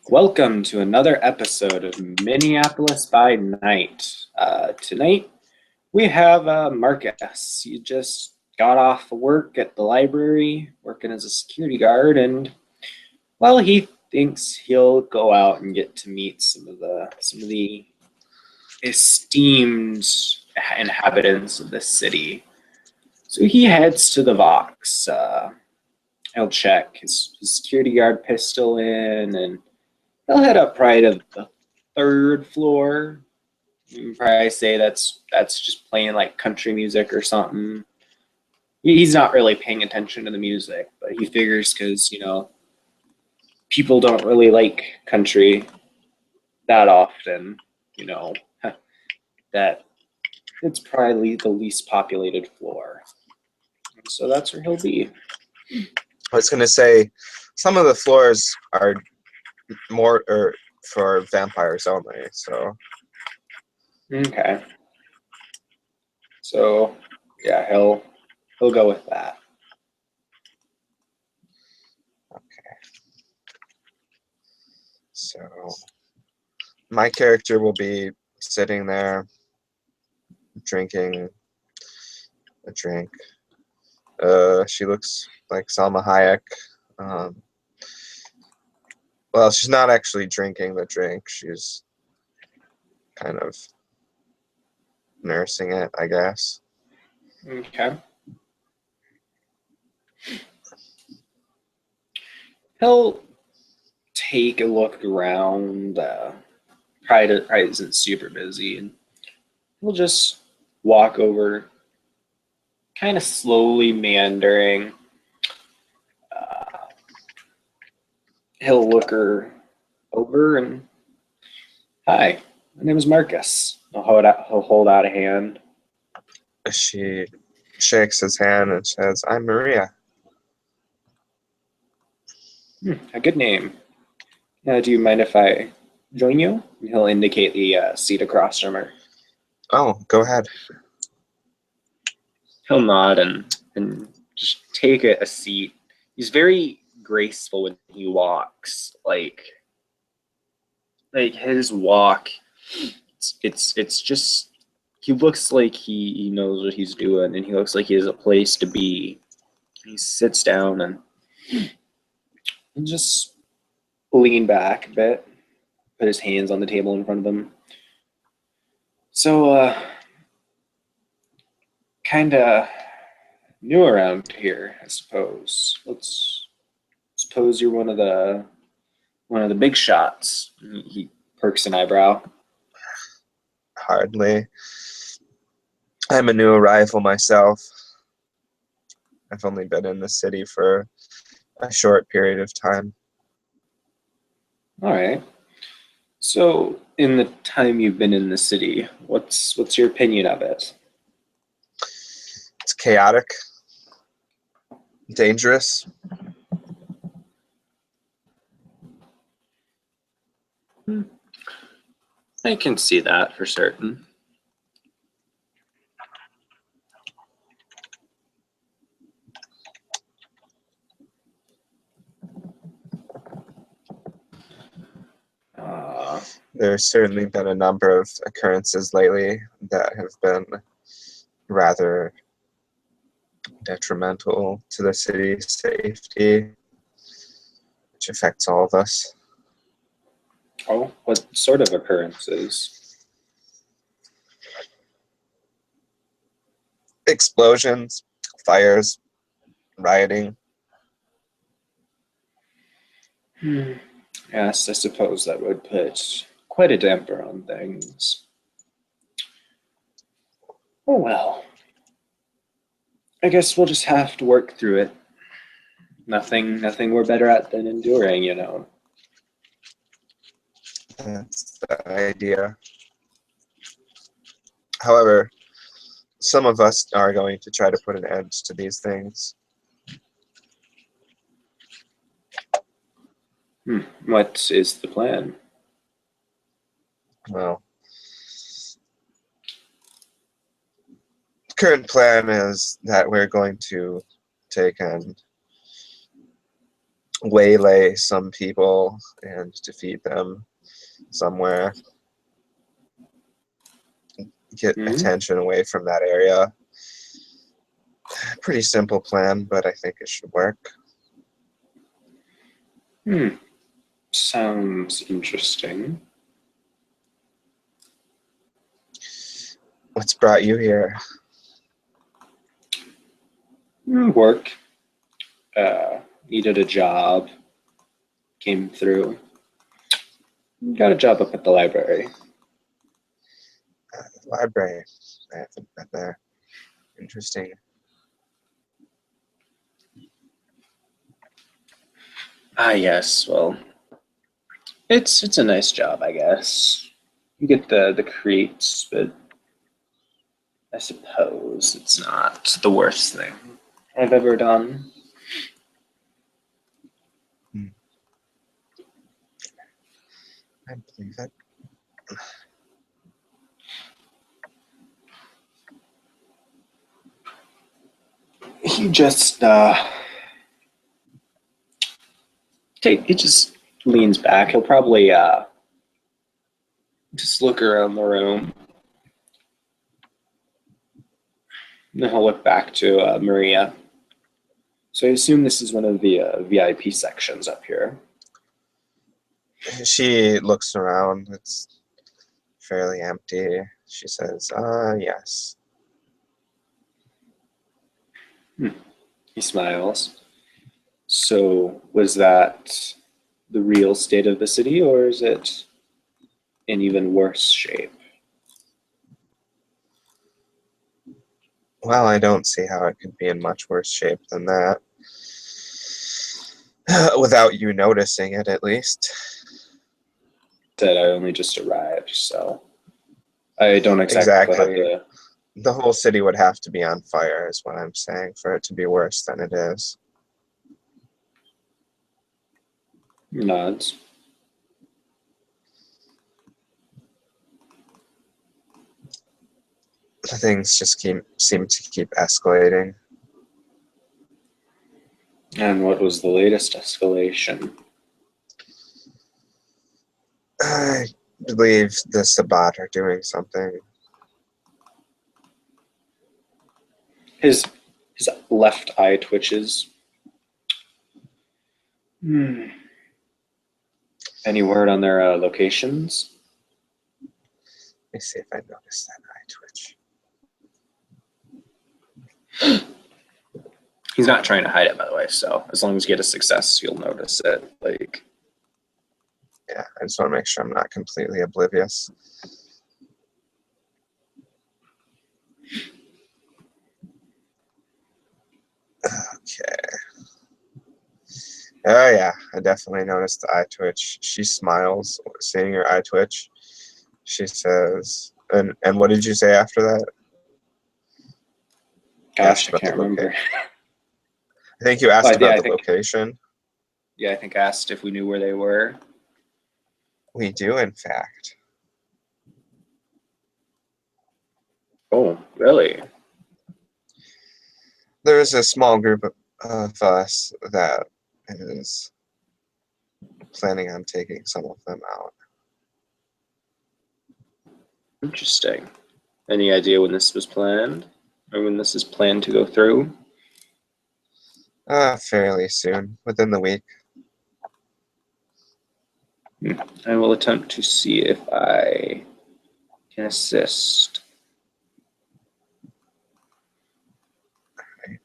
Welcome to another episode of Minneapolis by Night. Tonight we have Marcus. He just got off work at the library, working as a security guard, and well, he thinks he'll go out and get to meet some of the esteemed inhabitants of the city. So he heads to the Vox. He'll check his security guard pistol in and he'll head up probably to the third floor. You can probably say that's just playing like country music or something. He's not really paying attention to the music, but he figures because people don't really like country that often. You know that it's probably the least populated floor, so that's where he'll be. I was going to say some of the floors are more for vampires only. So Okay, so yeah, he'll go with that. so my character will be sitting there drinking a drink. She looks like Salma Hayek. Well, she's not actually drinking the drink. She's kind of nursing it, I guess. Okay. He'll take a look around. Probably isn't super busy, and he'll just walk over, kind of slowly meandering. Uh, he'll look her over and, "Hi, my name is Marcus." He'll hold out a hand. She shakes his hand and says, "I'm Maria." A good name. Do you mind if I join you? And he'll indicate the seat across from her. Oh, go ahead. He'll nod and just take a seat. He's very graceful when he walks. Like his walk, it's just he looks like he knows what he's doing, and he looks like he has a place to be. He sits down and just lean back a bit, put his hands on the table in front of him. So, kind of new around here, I suppose. Let's suppose you're one of the big shots. He perks an eyebrow. Hardly. I'm a new arrival myself. I've only been in the city for a short period of time. All right. So, in the time you've been in the city, what's your opinion of it? It's chaotic, dangerous. I can see that for certain. Uh, There's certainly been a number of occurrences lately that have been rather detrimental to the city's safety, which affects all of us. oh, what sort of occurrences? Explosions, fires, rioting. Hmm. Yes, I suppose that would put quite a damper on things. Oh well, I guess we'll just have to work through it. Nothing we're better at than enduring. That's the idea. However, some of us are going to try to put an end to these things. What is the plan? Well, the current plan is that we're going to take and waylay some people and defeat them somewhere. Get attention away from that area. Pretty simple plan, but I think it should work. Sounds interesting. What's brought you here? Work. Needed a job. Came through. Got a job up at the library. Library. I haven't been there. Interesting. Yes. Well, it's a nice job, I guess. You get the creates, but I suppose it's not the worst thing I've ever done. I believe it. He just he just leans back. He'll probably just look around the room. And then he'll look back to Maria. So I assume this is one of the VIP sections up here. She looks around. It's fairly empty. She says, yes. He smiles. So was that the real state of the city, or is it in even worse shape? Well, I don't see how it could be in much worse shape than that. Without you noticing it, at least. Said I only just arrived, so I don't exactly have the... The whole city would have to be on fire, is what I'm saying, for it to be worse than it is. Nods. Things just seem to keep escalating. And what was the latest escalation? I believe the Sabbat are doing something. His left eye twitches. Any word on their locations? Let me see if I noticed that eye twitch. He's not trying to hide it, by the way, so as long as you get a success, you'll notice it. Like, yeah, I just want to make sure I'm not completely oblivious. Okay. Oh yeah, I definitely noticed the eye twitch. She smiles, seeing your eye twitch. She says, and what did you say after that? gosh, I can't remember. I think you asked about the location. Yeah, I think I asked if we knew where they were. We do, in fact. Oh, really? There is a small group of us that is planning on taking some of them out. Interesting. Any idea when this was planned? Or when this is planned to go through? Fairly soon, within the week. I will attempt to see if I can assist. Right.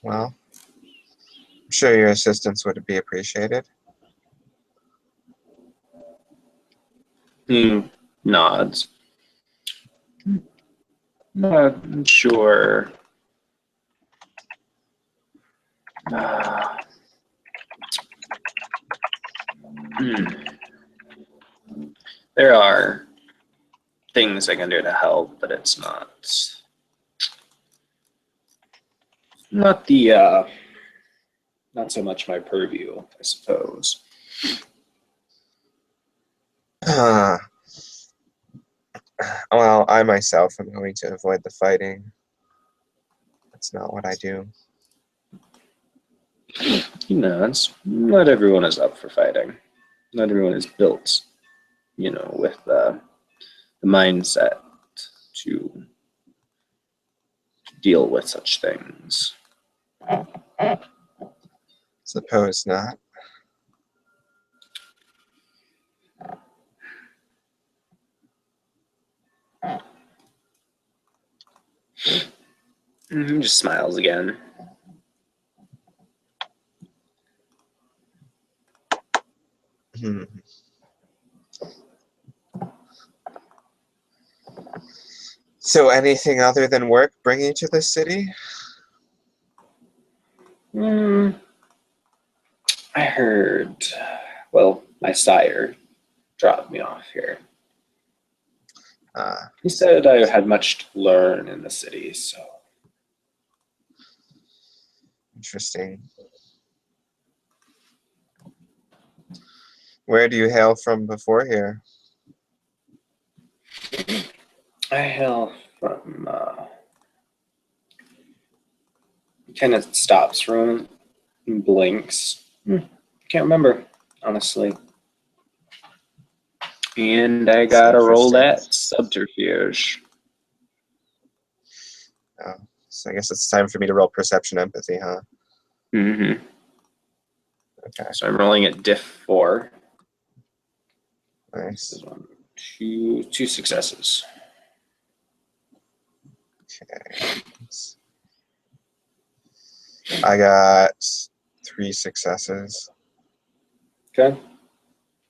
Well, I'm sure your assistance would be appreciated. He nods. Not sure. There are things I can do to help, but it's not the not so much my purview, I suppose. Well, I myself am going to avoid the fighting. That's not what I do. He nods. Not everyone is up for fighting. Not everyone is built, with the mindset to deal with such things. Suppose not. He just smiles again. Hmm. So anything other than work bring you to this city? I heard, well, my sire dropped me off here. He said I had much to learn in the city, so. Interesting. Where do you hail from before here? I hail from, he kind of stops for and blinks. Can't remember, honestly. And I gotta roll that subterfuge. Oh, so I guess it's time for me to roll perception empathy, huh? Mm-hmm. Okay, So I'm rolling at diff 4. nice. This is two successes. Okay. I got 3 successes. Okay.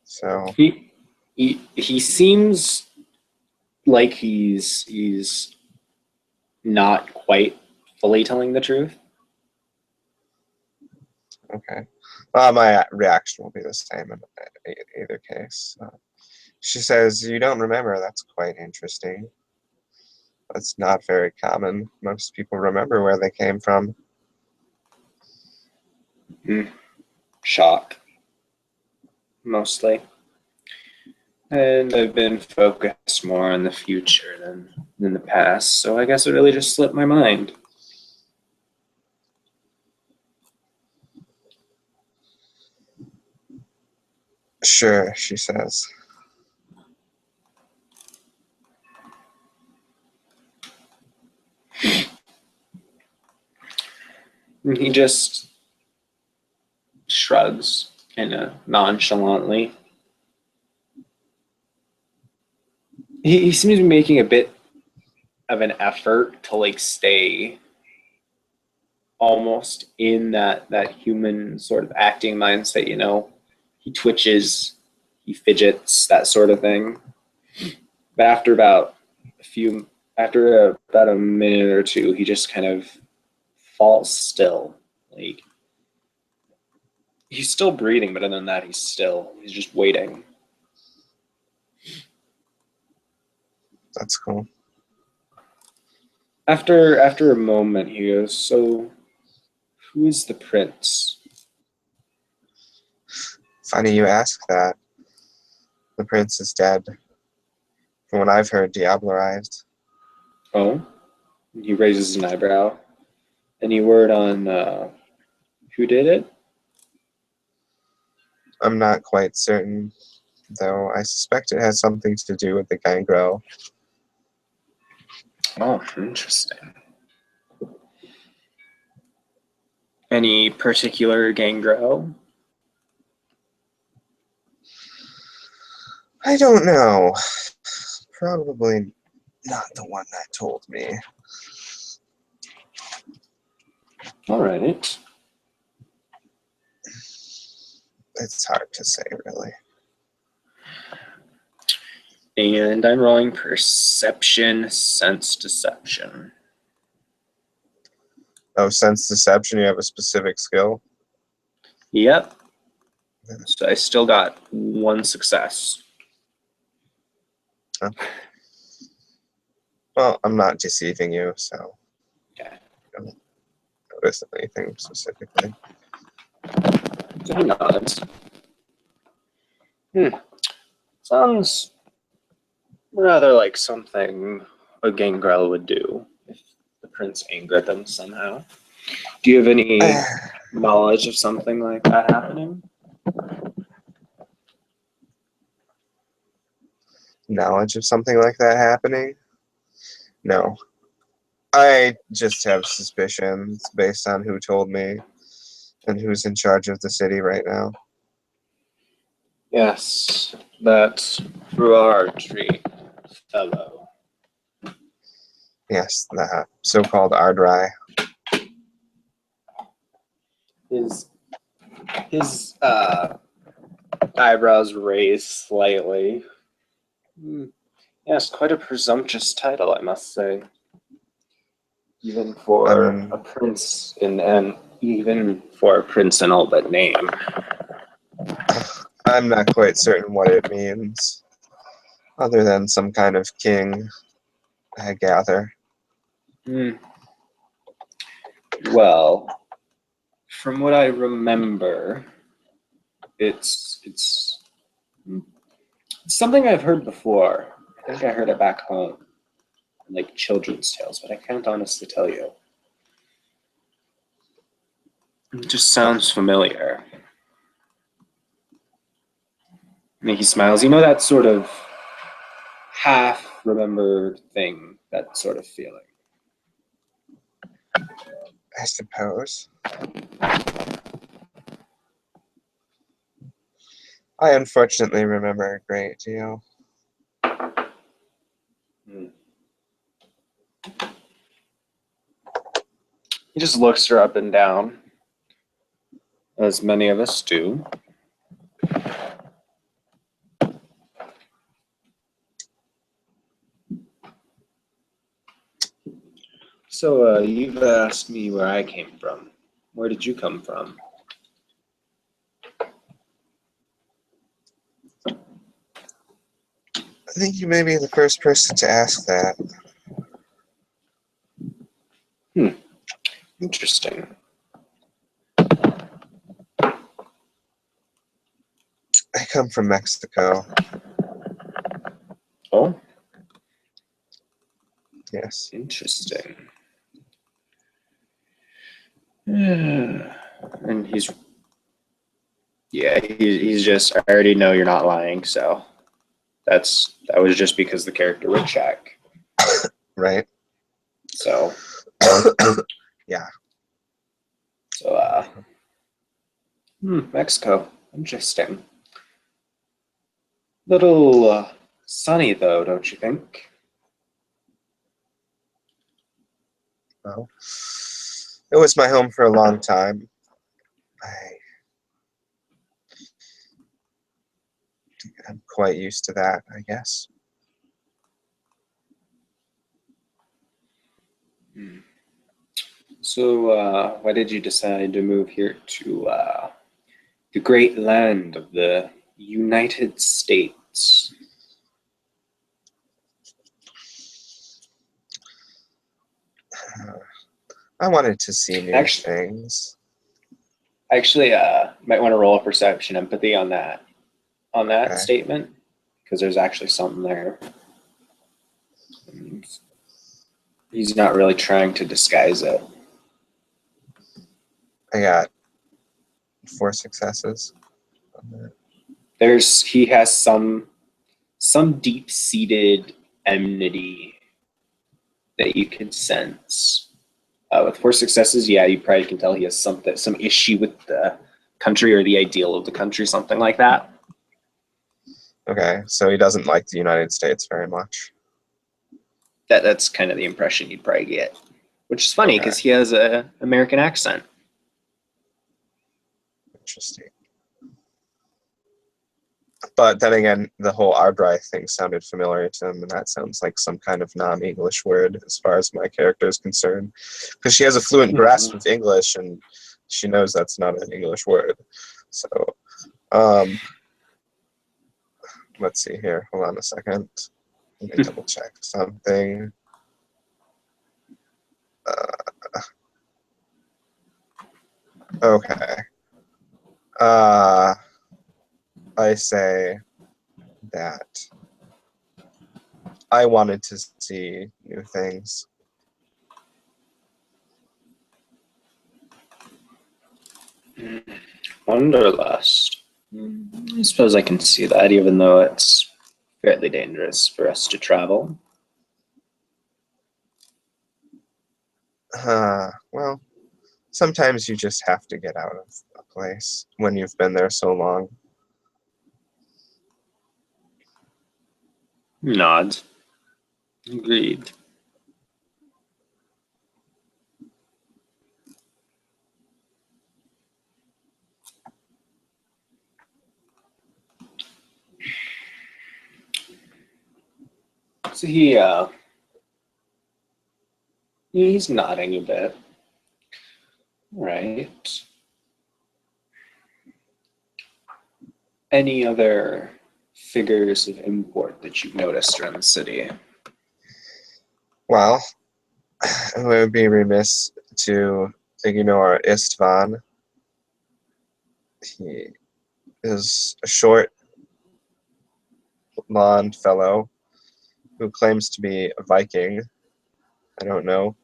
So He seems like he's not quite fully telling the truth. okay. My reaction will be the same in either case. She says, "You don't remember. That's quite interesting. That's not very common. Most people remember where they came from." Shock, mostly. And I've been focused more on the future than the past, so I guess it really just slipped my mind. Sure, she says. And he just shrugs, kind of nonchalantly. He seems to be making a bit of an effort to stay almost in that human sort of acting mindset. He twitches, he fidgets, that sort of thing. But after about a minute or two, he just kind of falls still. He's still breathing, but other than that, he's just waiting. That's cool. After a moment, he goes, "So, who is the prince?" Funny you ask that. The prince is dead. From what I've heard, Diablo arrived. Oh, he raises an eyebrow. Any word on who did it? I'm not quite certain, though I suspect it has something to do with the Gangrel. Oh, interesting. Any particular Gangrel? I don't know. Probably not the one that told me. All right. It's hard to say, really. And I'm rolling perception, sense deception. Oh, sense deception, you have a specific skill? Yep. So I still got 1 success. Huh. Well, I'm not deceiving you, so Okay. I don't notice anything specifically. So he nods. Sounds rather like something a Gangrel would do if the prince angered them somehow. Do you have any knowledge of something like that happening? Knowledge of something like that happening? No. I just have suspicions based on who told me and who's in charge of the city right now. Yes, that Ruardry fellow. Yes, the so-called Ardry. His eyebrows raised slightly. Yes, quite a presumptuous title, I must say. Even for a prince even for a prince in all but name. I'm not quite certain what it means, other than some kind of king, I gather. Well, from what I remember, it's something I've heard before. I think I heard it back home, like children's tales, but I can't honestly tell you. It just sounds familiar. And he smiles. You know that sort of half remembered thing, that sort of feeling. I suppose. I unfortunately remember a great deal. He just looks her up and down, as many of us do. So you've asked me where I came from. Where did you come from? I think you may be the first person to ask that. Interesting. I come from Mexico. Oh, Yes. interesting. And he's just, I already know you're not lying, so that was just because the character would check. Right. So Yeah. So Mexico. Interesting. Little sunny though, don't you think? Well, it was my home for a long time. I'm quite used to that, I guess. So why did you decide to move here to the great land of the United States? I wanted to see new Actually, things. might want to roll a perception empathy on that Okay. statement, because there's actually something there. He's not really trying to disguise it. I got 4 successes on that. He has some deep-seated enmity that you can sense. With 4 successes, yeah, you probably can tell he has some issue with the country or the ideal of the country, something like that. Okay, so he doesn't like the United States very much. That's kind of the impression you'd probably get, which is funny because he has an American accent. Interesting. But then again, the whole Ardry thing sounded familiar to him, and that sounds like some kind of non-English word as far as my character is concerned. Because she has a fluent grasp of English, and she knows that's not an English word. So, let's see here. Hold on a second. Let me double check something. Okay. I say that I wanted to see new things. Wanderlust. I suppose I can see that, even though it's fairly dangerous for us to travel. Well, sometimes you just have to get out of a place when you've been there so long. Nods. Agreed. So he's nodding a bit. Right. Any other figures of import that you've noticed around the city? Well, it would be remiss to ignore Istvan. He is a short, blonde fellow who claims to be a Viking. I don't know.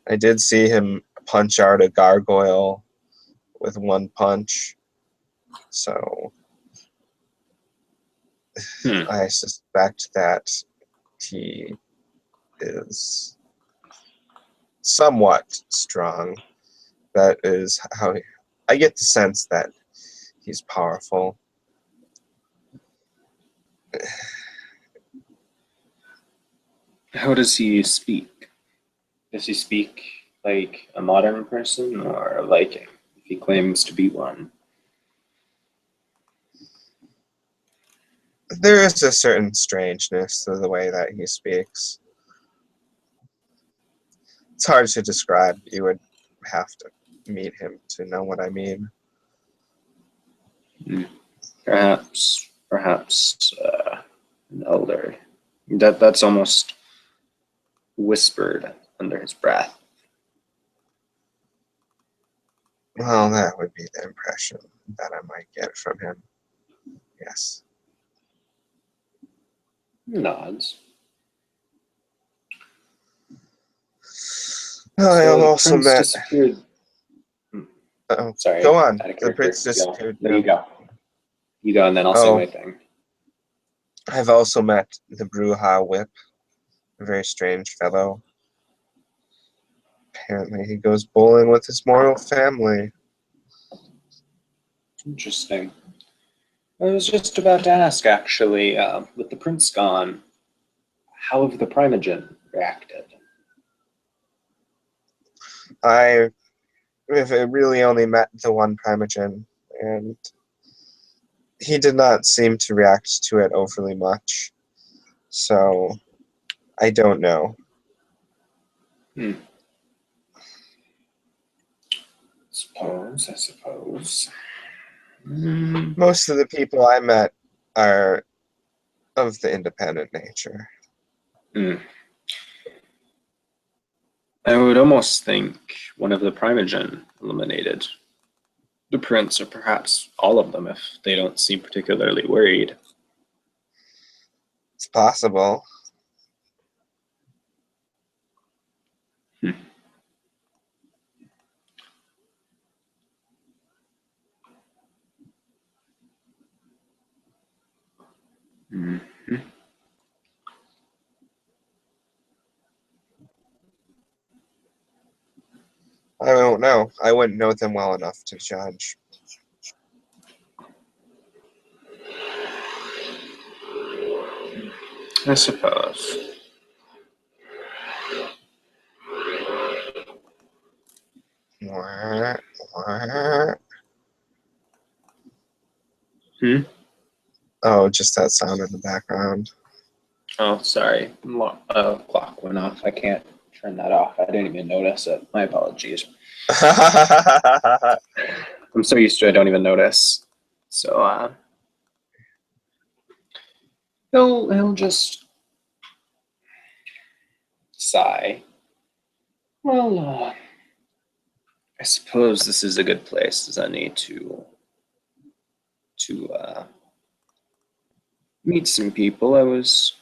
I did see him punch out a gargoyle with one punch, so I suspect that he is somewhat strong. That is how I get the sense that he's powerful. How does he speak? Does he speak like a modern person or a Viking, if he claims to be one? There is a certain strangeness to the way that he speaks. It's hard to describe. You would have to meet him to know what I mean. Perhaps an elder. That's almost whispered under his breath. Well, that would be the impression that I might get from him. Yes. Nods. I have So the also prince met. disappeared. Oh, Sorry, go on. out of The character. prince disappeared. There you go. You go, and then I'll say my thing. I've also met the Bruja Whip, a very strange fellow. Apparently, he goes bowling with his mortal family. Interesting. I was just about to ask, actually, with the prince gone, how have the Primogen reacted? I really only met the one Primogen, and he did not seem to react to it overly much. So, I don't know. I suppose. Most of the people I met are of the independent nature. I would almost think one of the Primogen eliminated the prince, or perhaps all of them, if they don't seem particularly worried. It's possible. I don't know. I wouldn't know them well enough to judge. I suppose. What? Oh, just that sound in the background. Oh, sorry. Clock went off. I can't turn that off. I didn't even notice it. My apologies. I'm so used to it, I don't even notice. So he'll just sigh. Well, I suppose this is a good place as any to meet some people. I was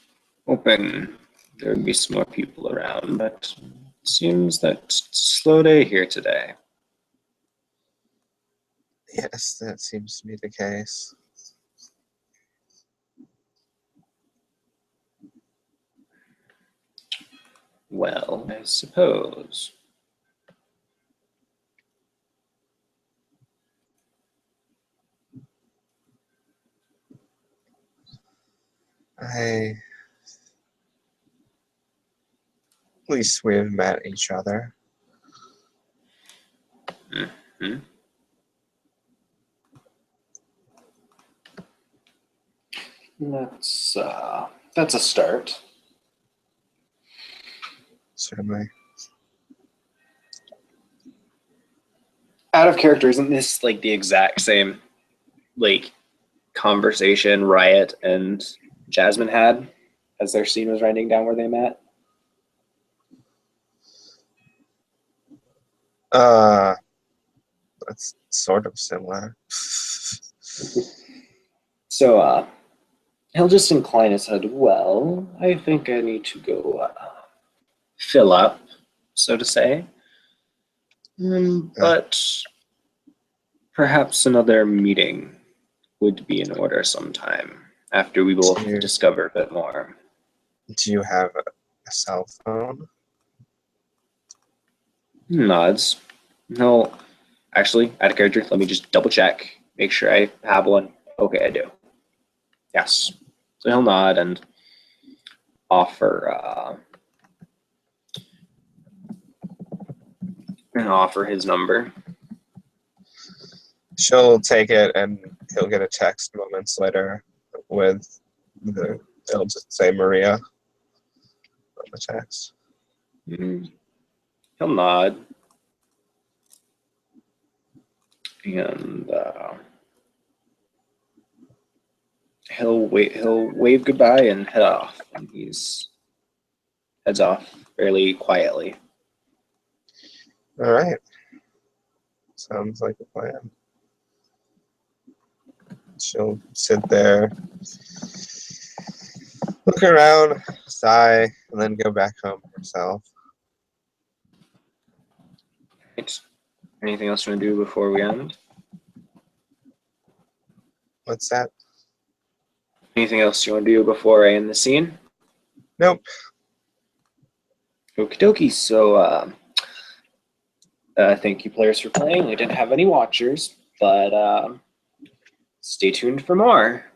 hoping there would be some more people around, but it seems that it's a slow day here today. Yes, that seems to be the case. Well, I suppose. At least we've met each other. Hmm. That's a start. Certainly. Out of character, isn't this like the exact same like conversation Riot and Jasmine had as their scene was winding down where they met? That's sort of similar. So he'll just incline his head. Well, I think I need to go fill up, so to say. But perhaps another meeting would be in order sometime after we both Do you- discover a bit more. Do you have a cell phone? Nods. No, actually, out of character, let me just double check, make sure I have one. Okay, I do. Yes. So he'll nod and offer his number. She'll take it and he'll get a text moments later with it'll just say Maria on the text. He'll nod. And he'll wave goodbye and head off. And heads off fairly quietly. All right. Sounds like a plan. She'll sit there, look around, sigh, and then go back home herself. Right. Anything else you want to do before we end? What's that? Anything else you want to do before I end the scene? Nope. Okie dokie. So thank you, players, for playing. We didn't have any watchers, but stay tuned for more.